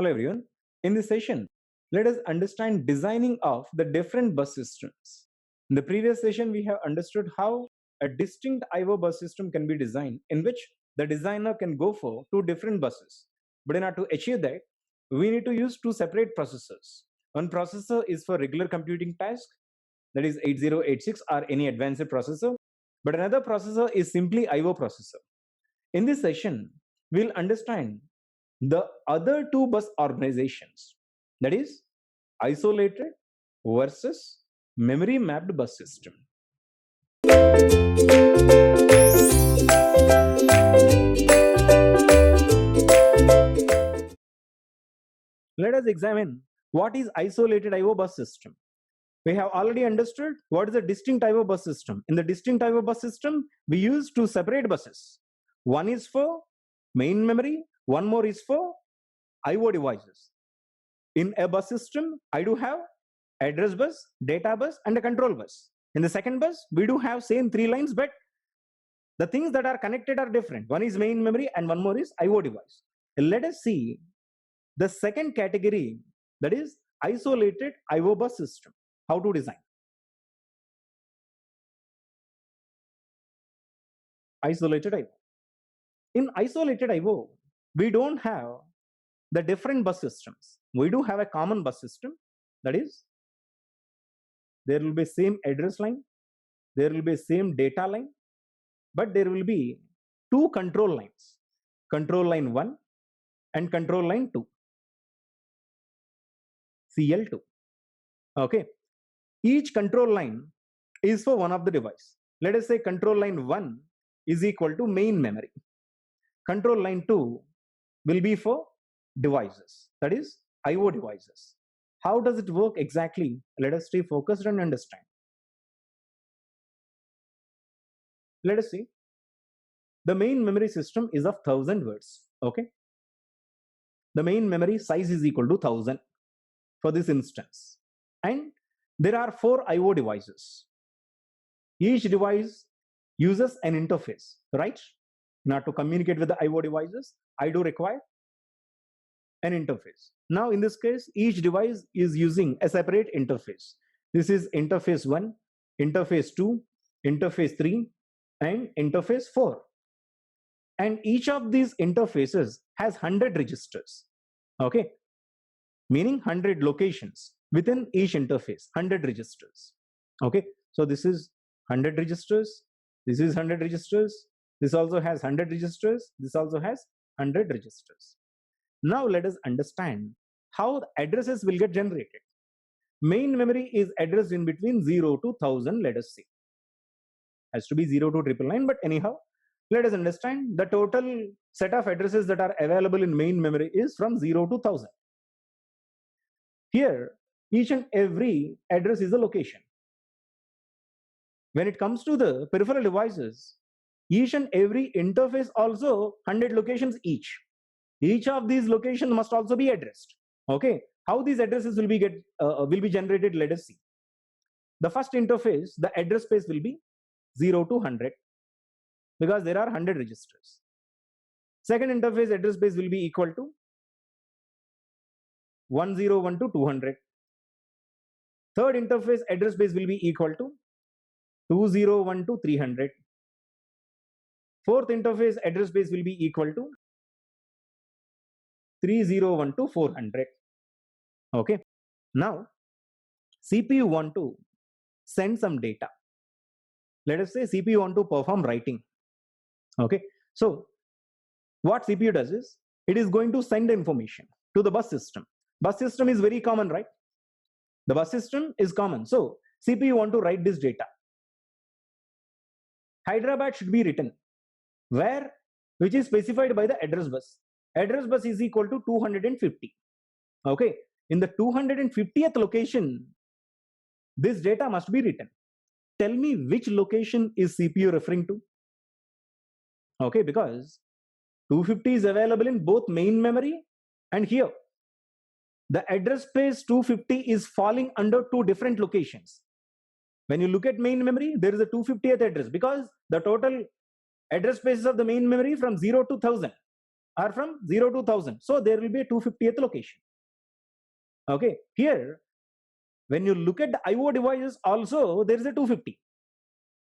Hello everyone. In this session, let us understand designing of the different bus systems. In the previous session, we have understood how a distinct IO bus system can be designed in which the designer can go for two different buses. But in order to achieve that, we need to use two separate processors. One processor is for regular computing task, that is 8086 or any advanced processor. But another processor is simply IO processor. In this session, we'll understand the other two bus organizations, that is isolated versus memory mapped bus system. Let us examine what is isolated IO bus system. We have already understood what is a distinct IO bus system. In the distinct IO bus system, we use two separate buses. One is for main memory, one more is for IO devices. In a bus system, I do have address bus, data bus, and a control bus. In the second bus, we do have same three lines, but the things that are connected are different. One is main memory and one more is IO device. Let us see the second category, that is isolated IO bus system. How to design. Isolated IO. In isolated IO, we don't have the different bus systems. We do have a common bus system, that is there will be same address line, there will be same data line, but there will be two control lines, control line 1 and control line 2, CL2. Okay, each control line is for one of the device. Let us say control line 1 is equal to main memory. Control line 2 will be for devices, that is IO devices. How does it work exactly? Let us stay focused and understand. Let us see. The main memory system is of 1000 words. Okay, the main memory size is equal to 1000 for this instance, and there are 4 IO devices. Each device uses an interface, right? In order to communicate with the IO devices, I do require an interface. Now in this case, each device is using a separate interface. This is interface 1, interface 2, interface 3, and interface 4. And each of these interfaces has 100 registers. Okay, meaning 100 locations within each interface, 100 registers. Okay, so this is 100 registers, this is 100 registers, this also has 100 registers, this also has 100 registers. Now let us understand how the addresses will get generated. Main memory is addressed in between 0 to 1000, let us say. Has to be 0 to 999, but anyhow, let us understand the total set of addresses that are available in main memory is from 0 to 1000. Here, each and every address is a location. When it comes to the peripheral devices, each and every interface also 100 locations each. Each of these locations must also be addressed. Okay, how these addresses will be generated? Let us see. The first interface, the address space will be 0 to 100 because there are 100 registers. Second interface address space will be equal to 101 to 200. Third interface address space will be equal to 201 to 300. Fourth interface address space will be equal to 301 to 400. Okay, now CPU want to send some data. Let us say CPU want to perform writing. Okay, so what CPU does is it is going to send information to the bus system. Bus system is very common, right? The bus system is common. So CPU want to write this data. Hyderabad should be written where, which is specified by the address bus. Address bus is equal to 250. Okay, in the 250th location, this data must be written. Tell me which location is CPU referring to? Okay, because 250 is available in both main memory and here. The address space 250 is falling under two different locations. When you look at main memory, there is a 250th address because the total address spaces of the main memory from 0 to 1000. are from 0 to 1000. So there will be a 250th location. Okay, here, when you look at the IO devices also, there is a 250.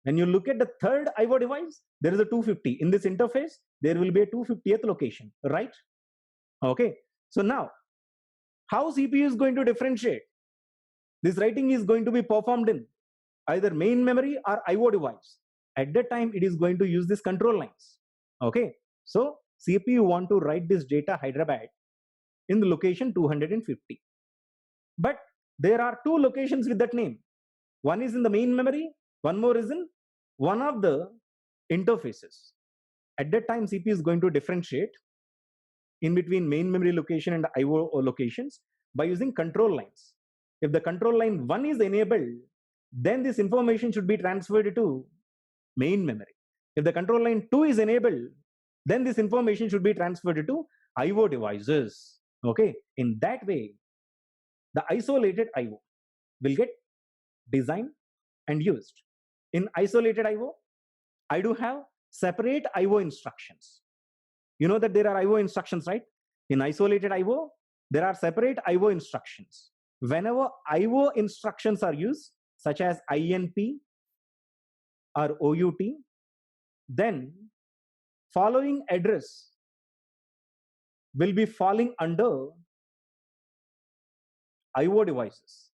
When you look at the third IO device, there is a 250. In this interface, there will be a 250th location, right? Okay, so now, how CPU is going to differentiate? This writing is going to be performed in either main memory or IO device. At that time, it is going to use these control lines. Okay, so CPU want to write this data Hyderabad in the location 250. But there are two locations with that name. One is in the main memory, one more is in one of the interfaces. At that time, CPU is going to differentiate in between main memory location and IO locations by using control lines. If the control line 1 is enabled, then this information should be transferred to main memory. If the control line 2 is enabled, then this information should be transferred to IO devices. Okay, in that way, the isolated IO will get designed and used. In isolated IO, I do have separate IO instructions. You know that there are IO instructions, right? In isolated IO, there are separate IO instructions. Whenever IO instructions are used, such as INP or OUT, then following address will be falling under IO devices.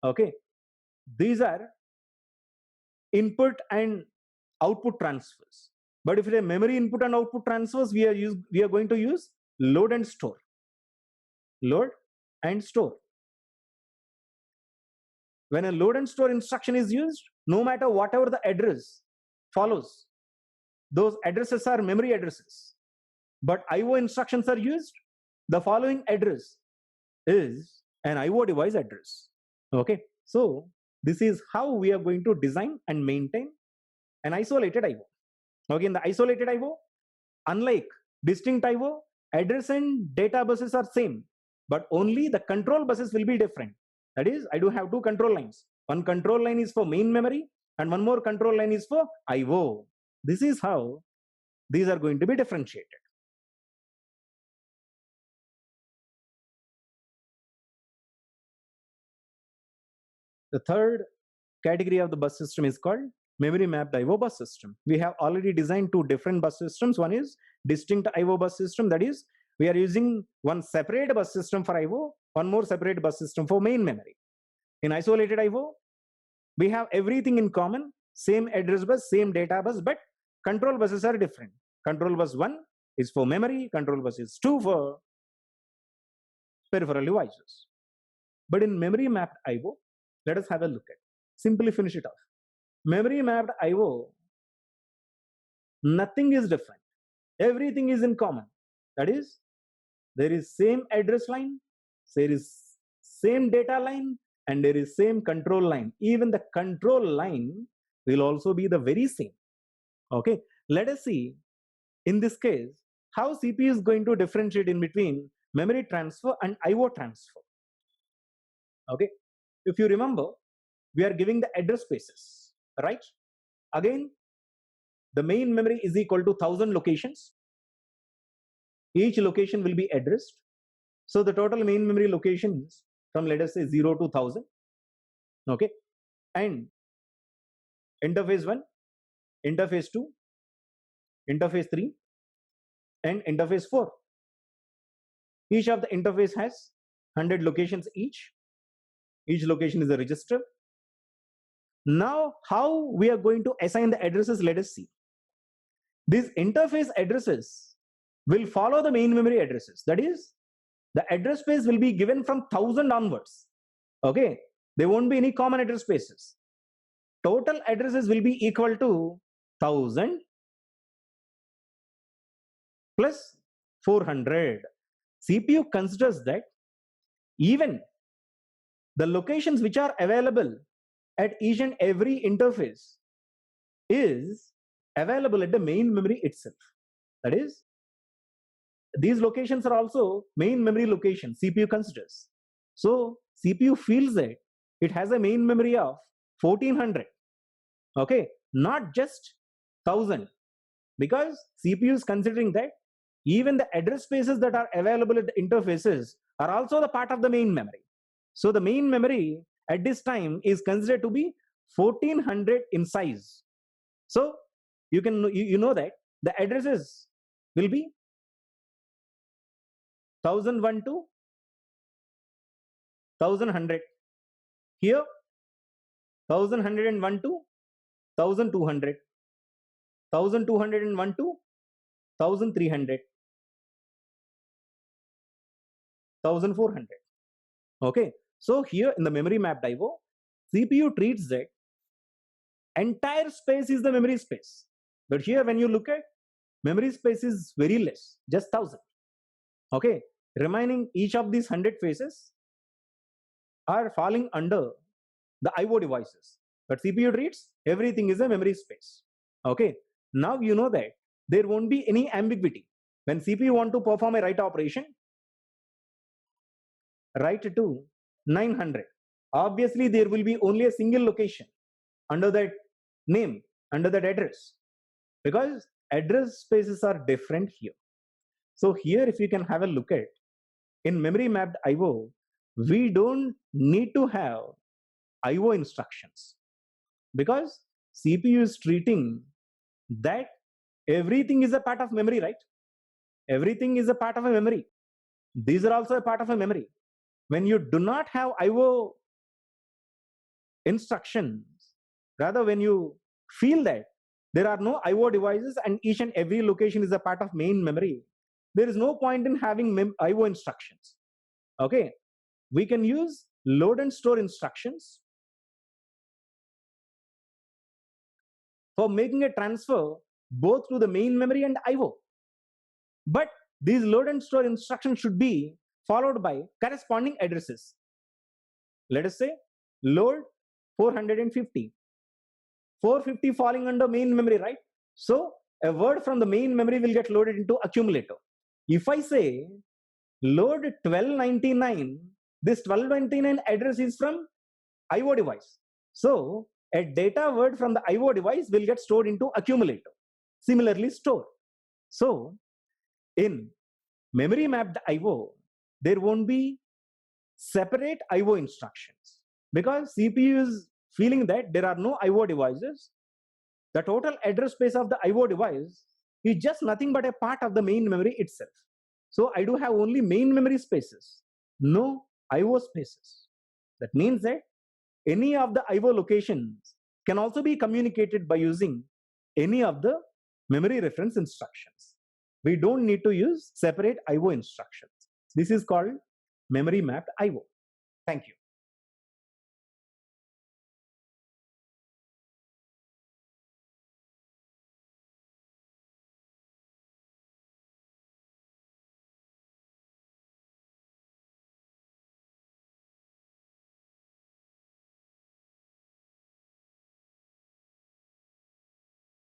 Okay, these are input and output transfers. But if it is memory input and output transfers, we are going to use load and store. Load and store. When a load and store instruction is used, no matter whatever the address follows, those addresses are memory addresses. But IO instructions are used, the following address is an IO device address. Okay, so this is how we are going to design and maintain an isolated IO. Okay, in the isolated IO, unlike distinct IO, address and data buses are same, but only the control buses will be different. That is, I do have two control lines. One control line is for main memory and one more control line is for IO. This is how these are going to be differentiated. The third category of the bus system is called memory mapped IO bus system. We have already designed two different bus systems. One is distinct IO bus system, that is, we are using one separate bus system for IO, one more separate bus system for main memory. In isolated IO, we have everything in common, same address bus, same data bus, but control buses are different. Control bus 1 is for memory, control bus is 2 for peripheral devices. But in memory mapped IO, let us have a look at. Simply finish it off. Memory mapped IO, nothing is different. Everything is in common. That is, there is same address line, there is same data line, and there is same control line. Even the control line will also be the very same. Okay, let us see in this case how CPU is going to differentiate in between memory transfer and IO transfer. Okay, if you remember, we are giving the address spaces, right? Again, the main memory is equal to 1000 locations. Each location will be addressed. So the total main memory locations from, let us say, 0 to 1000. Okay, and interface 1, interface 2, interface 3, and interface 4. Each of the interface has 100 locations each. Each location is a register. Now, how we are going to assign the addresses, let us see. These interface addresses will follow the main memory addresses. That is, the address space will be given from 1000 onwards. Okay, there won't be any common address spaces. Total addresses will be equal to 1000 plus 400. CPU considers that even the locations which are available at each and every interface is available at the main memory itself. That is, these locations are also main memory locations CPU considers. So CPU feels that it has a main memory of 1400. Okay, not just 1000, because CPU is considering that even the address spaces that are available at the interfaces are also the part of the main memory. So the main memory at this time is considered to be 1400 in size. So you know that the addresses will be 1001 to 1100. Here 1101 to 1200, 1201 to 1300, 1400. Okay, so here in the memory mapped IO, CPU treats that entire space is the memory space. But here when you look at memory space is very less, just 1000. Okay, remaining each of these 100 phases are falling under the IO devices. But CPU treats everything is a memory space. Okay, now you know that there won't be any ambiguity. When CPU want to perform a write operation, write to 900. Obviously, there will be only a single location under that name, under that address, because address spaces are different here. So here, if you can have a look at, in memory mapped IO, we don't need to have IO instructions because CPU is treating that everything is a part of memory, right? Everything is a part of a memory. These are also a part of a memory. When you do not have IO instructions, rather when you feel that there are no IO devices and each and every location is a part of main memory, there is no point in having IO instructions. Okay, we can use load and store instructions for making a transfer both to the main memory and IO. But these load and store instructions should be followed by corresponding addresses. Let us say load 450. 450 falling under main memory, right? So a word from the main memory will get loaded into accumulator. If I say load 1299, this 1299 address is from IO device. So a data word from the IO device will get stored into accumulator. Similarly, store. So in memory mapped IO, there won't be separate IO instructions because CPU is feeling that there are no IO devices. The total address space of the IO device is just nothing but a part of the main memory itself. So I do have only main memory spaces, no IO spaces. That means that any of the IO locations can also be communicated by using any of the memory reference instructions. We don't need to use separate IO instructions. This is called memory mapped IO. Thank you.